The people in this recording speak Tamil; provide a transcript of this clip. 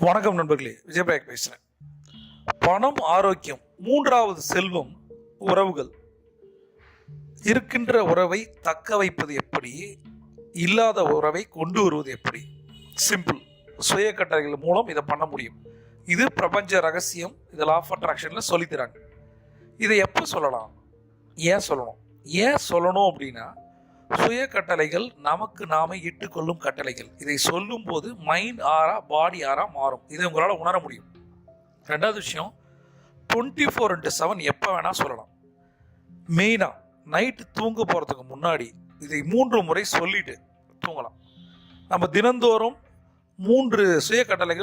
வணக்கம் நண்பர்களே, விஜயபாக் பேசுகிறேன். பணம், ஆரோக்கியம், மூன்றாவது செல்வம் உறவுகள். இருக்கின்ற உறவை தக்க வைப்பது எப்படி, இல்லாத உறவை கொண்டு வருவது எப்படி? சிம்பிள். சுய கட்டளைகள் மூலம் இதை பண்ண முடியும். இது பிரபஞ்ச ரகசியம். இது லா ஆஃப் அட்ராக்ஷனில் சொல்லித்தராங்க. இதை எப்போ சொல்லலாம், ஏன் சொல்லணும் அப்படின்னா, சுய கட்டளைகள் நமக்கு நாம இட்டுக்கொள்ளும் கட்டளைகள். இதை சொல்லும் போது மைண்ட் ஆரா, பாடி ஆரா மாறும். இதை உங்களால் உணர முடியும். ரெண்டாவது விஷயம், 24/7 எப்போ வேணால் சொல்லலாம். மெயினாக நைட்டு தூங்க போகிறதுக்கு முன்னாடி இதை 3 முறை சொல்லிட்டு தூங்கலாம். நம்ம தினந்தோறும் 3 சுய கட்டளைகள்